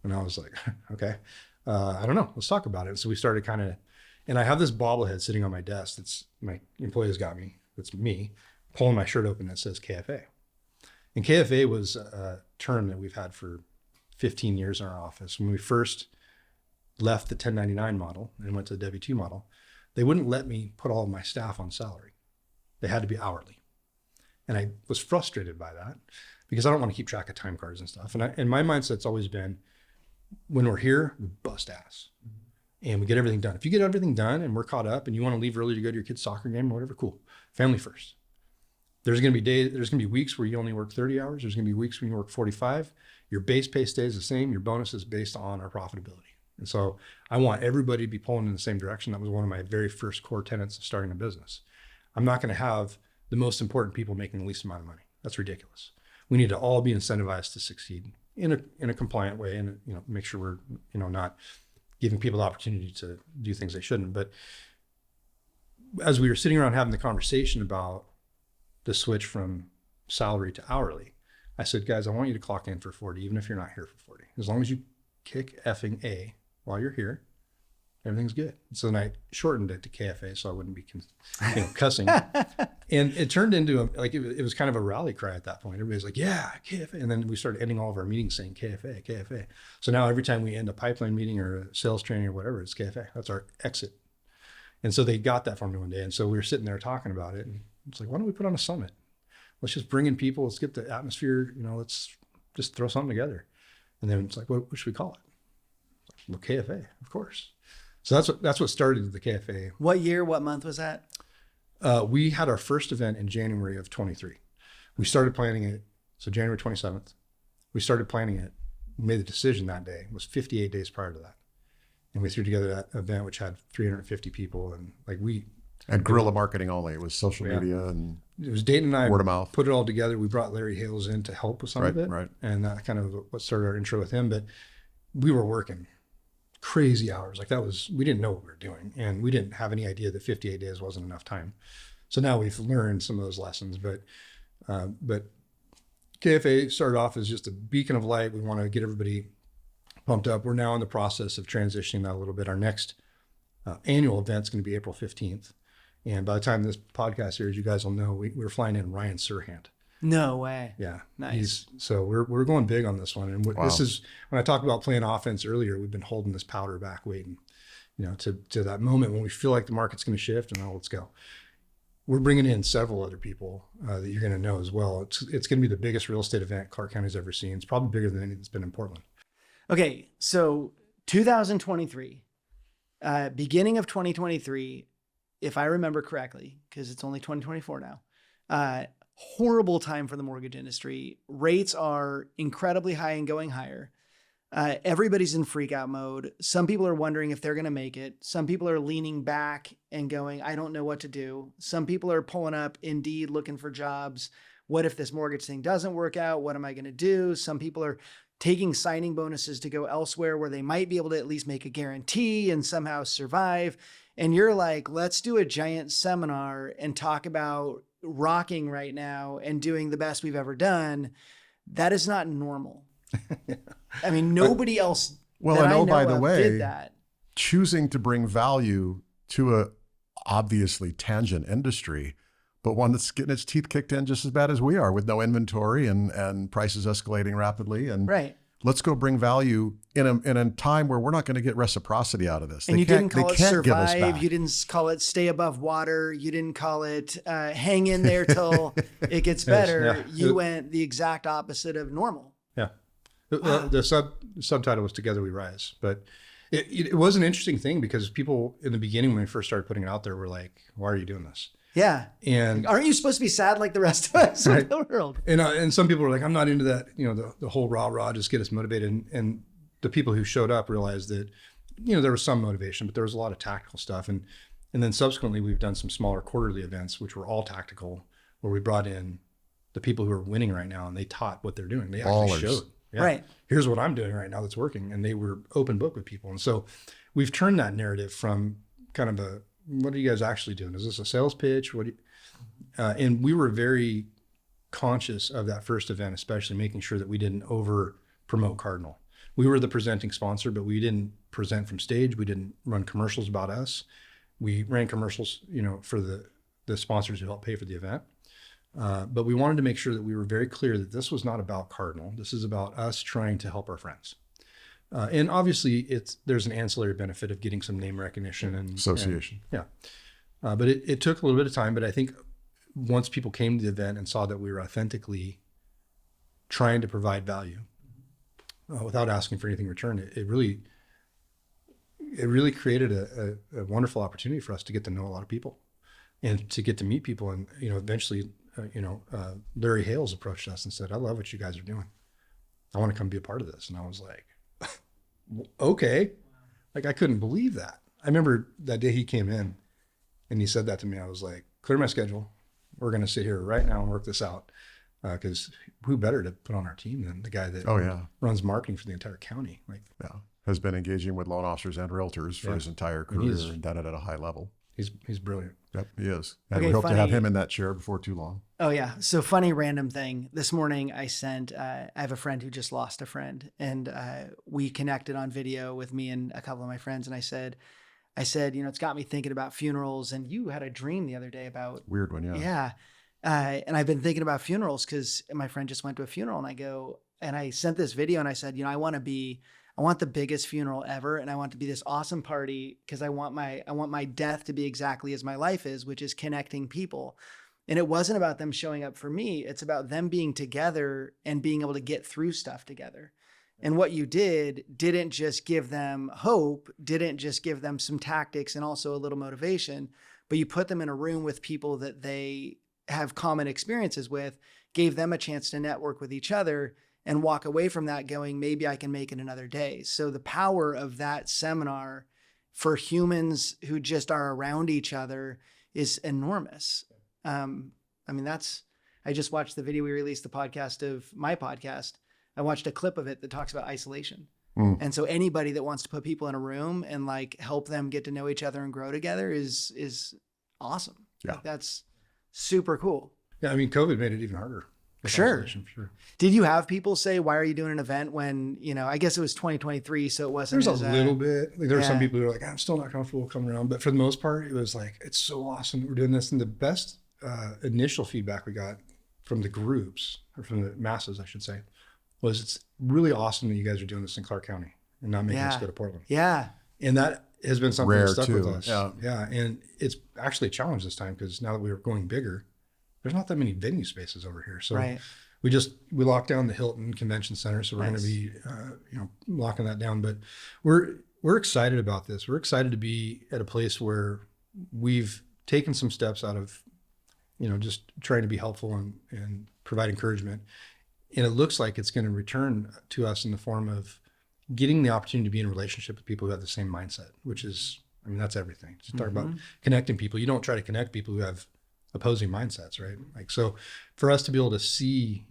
Speaker 3: And I was like, okay, I don't know. Let's talk about it. So we started and I have this bobblehead sitting on my desk that's my employees got me. That's me pulling my shirt open that says KFA. And KFA was a term that we've had for 15 years in our office. When we first left the 1099 model and went to the W-2 model, they wouldn't let me put all of my staff on salary. They had to be hourly. And I was frustrated by that because I don't want to keep track of time cards and stuff. And my mindset's always been, when we're here, we bust ass and we get everything done. If you get everything done and we're caught up and you want to leave early to go to your kid's soccer game or whatever, cool. Family first. There's going to be weeks where you only work 30 hours. There's going to be weeks when you work 45. Your base pay stays the same. Your bonus is based on our profitability. And so I want everybody to be pulling in the same direction. That was one of my very first core tenets of starting a business. I'm not going to have the most important people making the least amount of money. That's ridiculous. We need to all be incentivized to succeed in a compliant way, and make sure we're not giving people the opportunity to do things they shouldn't. But as we were sitting around having the conversation about the switch from salary to hourly, I said, guys, I want you to clock in for 40, even if you're not here for 40. As long as you kick effing A while you're here, everything's good. So then I shortened it to KFA so I wouldn't be cussing. And it turned into it was kind of a rally cry at that point. Everybody's like, yeah, KFA. And then we started ending all of our meetings saying KFA, KFA. So now every time we end a pipeline meeting or a sales training or whatever, it's KFA. That's our exit. And so they got that for me one day. And so we were sitting there talking about it. And it's like, why don't we put on a summit? Let's just bring in people. Let's get the atmosphere. Let's just throw something together. And then it's like, what should we call it? Well, KFA, of course. So that's what started the KFA.
Speaker 1: What year, what month was that?
Speaker 3: We had our first event in January of 23. We started planning it. So January 27th, we started planning it. We made the decision that day. It was 58 days prior to that. And we threw together that event, which had 350 people. And
Speaker 2: guerrilla marketing only. It was social media and
Speaker 3: it was Dayton and I
Speaker 2: word of mouth.
Speaker 3: Put it all together. We brought 𝗪𝗁𝗲𝗀 in to help with some of it.
Speaker 2: Right.
Speaker 3: And that kind of what started our intro with him. But we were working crazy hours. We didn't know what we were doing. And we didn't have any idea that 58 days wasn't enough time. So now we've learned some of those lessons. But KFA started off as just a beacon of light. We want to get everybody pumped up. We're now in the process of transitioning that a little bit. Our next annual event is going to be April 15th. And by the time this podcast airs, you guys will know we're flying in Ryan Serhant.
Speaker 1: No way.
Speaker 3: Yeah.
Speaker 1: Nice.
Speaker 3: So we're going big on this one. And
Speaker 2: Wow.
Speaker 3: This is, when I talked about playing offense earlier, we've been holding this powder back, waiting, to that moment when we feel like the market's going to shift and let's go. We're bringing in several other people that you're going to know as well. It's going to be the biggest real estate event Clark County's ever seen. It's probably bigger than anything that's been in Portland.
Speaker 1: Okay. So 2023, beginning of 2023, if I remember correctly, because it's only 2024 now, horrible time for the mortgage industry. Rates are incredibly high and going higher. Everybody's in freak out mode. Some people are wondering if they're going to make it. Some people are leaning back and going, I don't know what to do. Some people are pulling up Indeed looking for jobs. What if this mortgage thing doesn't work out? What am I going to do? Some people are taking signing bonuses to go elsewhere where they might be able to at least make a guarantee and somehow survive. And you're like, let's do a giant seminar and talk about rocking right now and doing the best we've ever done. That is not normal. I mean, nobody else that I know
Speaker 2: by the
Speaker 1: of
Speaker 2: way,
Speaker 1: did that.
Speaker 2: Choosing to bring value to a obviously tangent industry, but one that's getting its teeth kicked in just as bad as we are, with no inventory and prices escalating rapidly. And
Speaker 1: Right.
Speaker 2: let's go bring value in a time where we're not going to get reciprocity out of this.
Speaker 1: And you didn't call it
Speaker 2: give us
Speaker 1: survive.
Speaker 2: back.
Speaker 1: You didn't call it stay above water. You didn't call it hang in there till it gets better.
Speaker 3: Yeah.
Speaker 1: You went the exact opposite of normal.
Speaker 3: Yeah. The subtitle was Together We Rise. But it was an interesting thing because people in the beginning, when we first started putting it out there, were like, why are you doing this?
Speaker 1: Yeah.
Speaker 3: And
Speaker 1: aren't you supposed to be sad like the rest of us in the world?
Speaker 3: And some people were like, I'm not into that, the whole rah, just get us motivated. And the people who showed up realized that, there was some motivation, but there was a lot of tactical stuff. And then subsequently, we've done some smaller quarterly events, which were all tactical, where we brought in the people who are winning right now and they taught what they're doing. They actually showed. Yeah,
Speaker 1: right.
Speaker 3: Here's what I'm doing right now that's working. And they were open book with people. And so we've turned that narrative from kind of what are you guys actually doing? Is this a sales pitch? And we were very conscious of that first event, especially making sure that we didn't over promote Cardinal. We were the presenting sponsor, but we didn't present from stage. We didn't run commercials about us. We ran commercials, for the sponsors who helped pay for the event. But we wanted to make sure that we were very clear that this was not about Cardinal. This is about us trying to help our friends. And obviously there's an ancillary benefit of getting some name recognition and
Speaker 2: association.
Speaker 3: But it took a little bit of time, but I think once people came to the event and saw that we were authentically trying to provide value, without asking for anything in return, it really created a wonderful opportunity for us to get to know a lot of people and to get to meet people. And, eventually, Larry Hales approached us and said, I love what you guys are doing. I want to come be a part of this. And I was like, okay. Like, I couldn't believe that. I remember that day he came in and he said that to me. I was like, clear my schedule. We're going to sit here right now and work this out. Because who better to put on our team than the guy that runs marketing for the entire county? Like,
Speaker 2: has been engaging with loan officers and realtors for his entire career and done it at a high level.
Speaker 3: He's brilliant.
Speaker 2: Yep, he is. And we hope to have him in that chair before too long.
Speaker 1: Oh yeah. So funny random thing. This morning I sent, I have a friend who just lost a friend, and we connected on video with me and a couple of my friends. And I said, it's got me thinking about funerals. And you had a dream the other day about
Speaker 2: weird one. Yeah.
Speaker 1: Yeah. And I've been thinking about funerals because my friend just went to a funeral, and I sent this video and I said, I want the biggest funeral ever. And I want it to be this awesome party because I want my death to be exactly as my life is, which is connecting people. And it wasn't about them showing up for me. It's about them being together and being able to get through stuff together. And what you didn't just give them hope, didn't just give them some tactics and also a little motivation, but you put them in a room with people that they have common experiences with, gave them a chance to network with each other and walk away from that going, maybe I can make it another day. So the power of that seminar for humans who just are around each other is enormous. I just watched the video we released, the podcast of my podcast. I watched a clip of it that talks about isolation. And so anybody that wants to put people in a room and like help them get to know each other and grow together is awesome.
Speaker 2: Yeah.
Speaker 1: Like, that's super cool.
Speaker 3: Yeah. I mean, COVID made it even harder.
Speaker 1: Sure.
Speaker 3: For sure.
Speaker 1: Did you have people say, why are you doing an event when, I guess it was 2023, so it wasn't.
Speaker 3: There's a little bit. Like, there were some people who were like, I'm still not comfortable coming around. But for the most part, it was like, it's so awesome that we're doing this. And the best initial feedback we got from the groups, or from the masses, I should say, was it's really awesome that you guys are doing this in Clark County and not making us go to Portland.
Speaker 1: Yeah.
Speaker 3: And that has been something
Speaker 2: rare
Speaker 3: that stuck
Speaker 2: too.
Speaker 3: with us. Yeah. And it's actually a challenge this time because now that we are going bigger, there's not that many venue spaces over here. So we locked down the Hilton Convention Center. So we're going to be, locking that down. But we're excited about this. We're excited to be at a place where we've taken some steps out of, just trying to be helpful and provide encouragement. And it looks like it's going to return to us in the form of getting the opportunity to be in a relationship with people who have the same mindset, which is, that's everything. Just talk about connecting people. You don't try to connect people who have opposing mindsets, right? Like, so for us to be able to see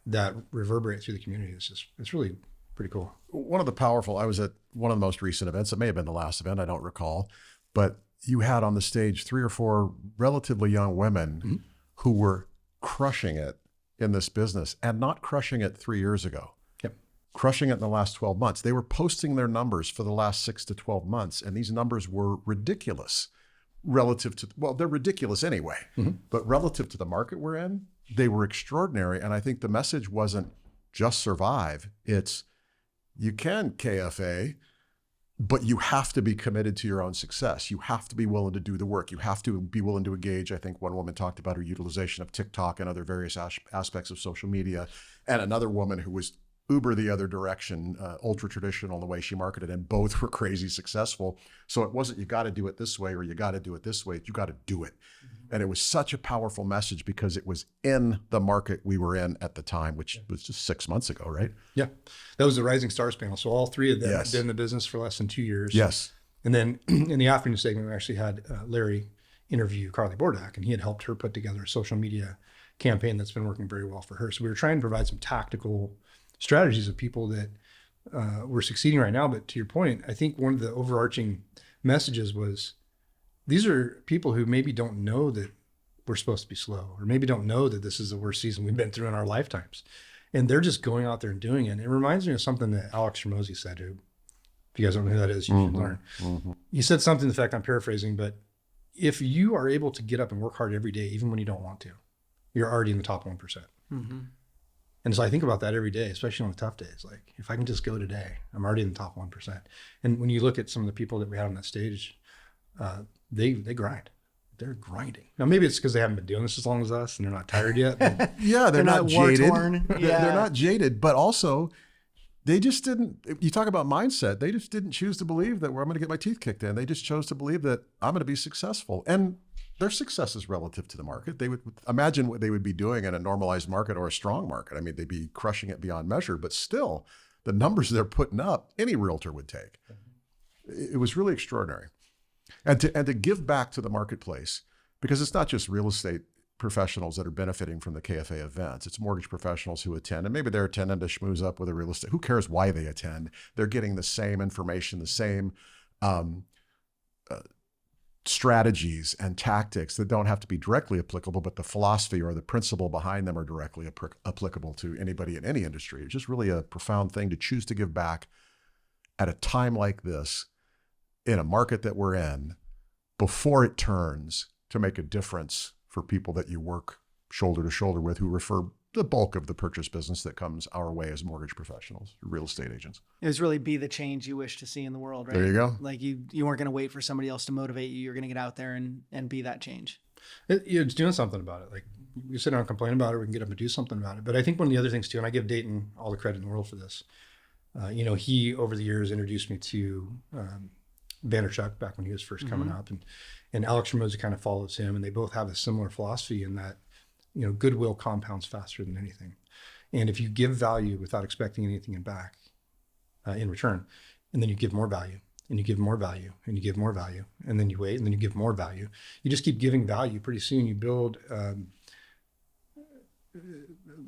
Speaker 3: that reverberate through the community, it's really pretty cool.
Speaker 2: One of the powerful, I was at one of the most recent events. It may have been the last event, I don't recall, but you had on the stage 3 or 4 relatively young women who were crushing it in this business, and not crushing it 3 years ago.
Speaker 3: Yep.
Speaker 2: Crushing it in the last 12 months. They were posting their numbers for the last 6 to 12 months, and these numbers were ridiculous relative to, well, they're ridiculous anyway, but relative to the market we're in, they were extraordinary. And I think the message wasn't just survive. It's, you can KFA, but you have to be committed to your own success. You have to be willing to do the work. You have to be willing to engage. I think one woman talked about her utilization of TikTok and other various aspects of social media. And another woman who was uber the other direction, ultra traditional in the way she marketed, and both were crazy successful. So it wasn't, you got to do it this way or you got to do it this way. You got to do it. And it was such a powerful message because it was in the market we were in at the time, which was just 6 months ago, right?
Speaker 3: Yeah. That was the Rising Stars panel. So all 3 of them had been in the business for less than 2 years.
Speaker 2: Yes.
Speaker 3: And then in the afternoon segment, we actually had Larry interview 𝗂𝗏𝗏, and he had helped her put together a social media campaign that's been working very well for her. So we were trying to provide some tactical strategies of people that were succeeding right now. But to your point, I think one of the overarching messages was, these are people who maybe don't know that we're supposed to be slow, or maybe don't know that this is the worst season we've been through in our lifetimes. And they're just going out there and doing it. It reminds me of something that 𝗪𝗏𝗄𝗏𝗧 said, who, if you guys don't know who that is, you should learn. He said something to the fact, I'm paraphrasing, but if you are able to get up and work hard every day, even when you don't want to, you're already in the top 1%. And so I think about that every day, especially on the tough days. Like, if I can just go today, I'm already in the top 1%. And when you look at some of the people that we had on that stage, they grind. They're grinding. Now, maybe it's because they haven't been doing this as long as us and they're not tired yet.
Speaker 2: Yeah, they're not jaded.
Speaker 1: war-torn.
Speaker 2: They're not jaded, but also they just didn't, you talk about mindset, they just didn't choose to believe that I'm going to get my teeth kicked in. They just chose to believe that I'm going to be successful. And their success is relative to the market. They would imagine what they would be doing in a normalized market or a strong market. I mean, they'd be crushing it beyond measure, but still the numbers they're putting up, any realtor would take. It was really extraordinary. And to give back to the marketplace, because it's not just real estate professionals that are benefiting from the KFA events. It's mortgage professionals who attend, and maybe they're attending to schmooze up with a real estate. Who cares why they attend? They're getting the same information, the same strategies and tactics that don't have to be directly applicable, but the philosophy or the principle behind them are directly applicable to anybody in any industry. It's just really a profound thing to choose to give back at a time like this in a market that we're in before it turns to make a difference for people that you work shoulder to shoulder with, who refer the bulk of the purchase business that comes our way as mortgage professionals, real estate agents.
Speaker 1: It was really be the change you wish to see in the world, right?
Speaker 2: There you go.
Speaker 1: Like you weren't going to wait for somebody else to motivate you. You're going to get out there and be that change.
Speaker 3: It's doing something about it. Like, you sit down and complain about it, we can get up and do something about it. But I think one of the other things too, and I give Dayton all the credit in the world for this, he over the years introduced me to Vaynerchuk back when he was first coming up, and Alex Ramosi kind of follows him, and they both have a similar philosophy in that, goodwill compounds faster than anything. And if you give value without expecting anything back in return, and then you give more value, and you give more value, and you give more value, and then you wait, and then you give more value, you just keep giving value. Pretty soon you build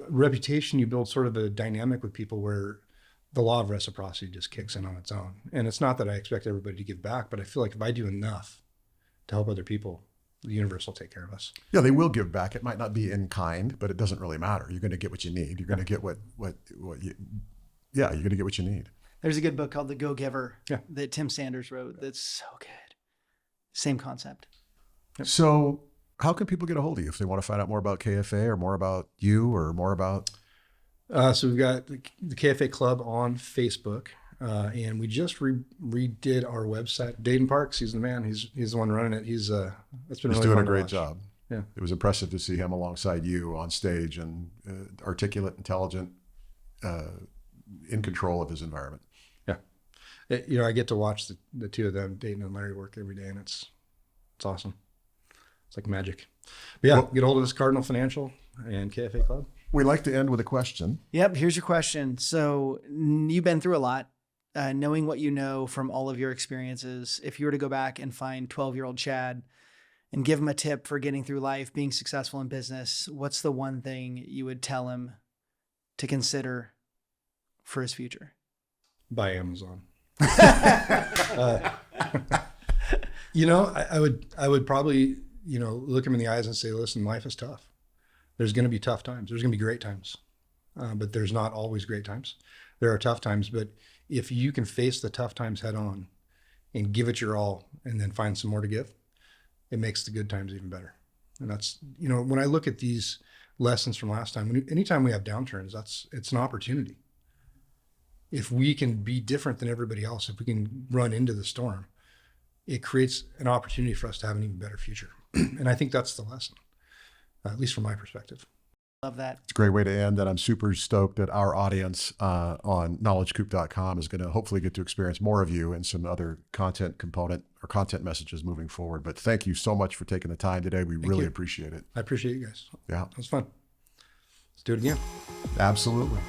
Speaker 3: reputation, you build sort of a dynamic with people where the law of reciprocity just kicks in on its own. And it's not that I expect everybody to give back, but I feel like if I do enough to help other people, the universe will take care of us.
Speaker 2: Yeah, they will give back. It might not be in kind, but it doesn't really matter. You're going to get what you need. You're going to get what you, you're going to get what you need.
Speaker 1: There's a good book called The Go-Giver that Tim Sanders wrote. That's so good. Same concept.
Speaker 2: Yep. So how can people get a hold of you if they want to find out more about KFA or more about you or more about?
Speaker 3: So we've got the KFA Club on Facebook, and we just redid our website. Dayton Parks, he's the man. He's the one running it. He's really
Speaker 2: doing a
Speaker 3: fun to
Speaker 2: great
Speaker 3: watch.
Speaker 2: job.
Speaker 3: Yeah,
Speaker 2: it was impressive to see him alongside you on stage and articulate, intelligent, in control of his environment.
Speaker 3: Yeah, I get to watch the two of them, Dayton and Larry, work every day, and it's awesome. It's like magic. But yeah, get a hold of us, Cardinal Financial and KFA Club.
Speaker 2: We like to end with a question.
Speaker 1: Yep. Here's your question. So you've been through a lot, knowing what you know from all of your experiences. If you were to go back and find 12-year-old Chad and give him a tip for getting through life, being successful in business, what's the one thing you would tell him to consider for his future?
Speaker 3: Buy Amazon. I would probably, look him in the eyes and say, listen, life is tough. There's going to be tough times. There's going to be great times, but there's not always great times. There are tough times, but if you can face the tough times head on and give it your all and then find some more to give, it makes the good times even better. And that's, when I look at these lessons from last time, anytime we have downturns, it's an opportunity. If we can be different than everybody else, if we can run into the storm, it creates an opportunity for us to have an even better future. And I think that's the lesson. At least from my perspective.
Speaker 1: Love that.
Speaker 2: It's a great way to end, and I'm super stoked that our audience on knowledgecoop.com is going to hopefully get to experience more of you and some other content component or content messages moving forward. But thank you so much for taking the time today. We really appreciate it.
Speaker 3: I appreciate you guys.
Speaker 2: Yeah.
Speaker 3: It was fun. Let's do it again.
Speaker 2: Absolutely.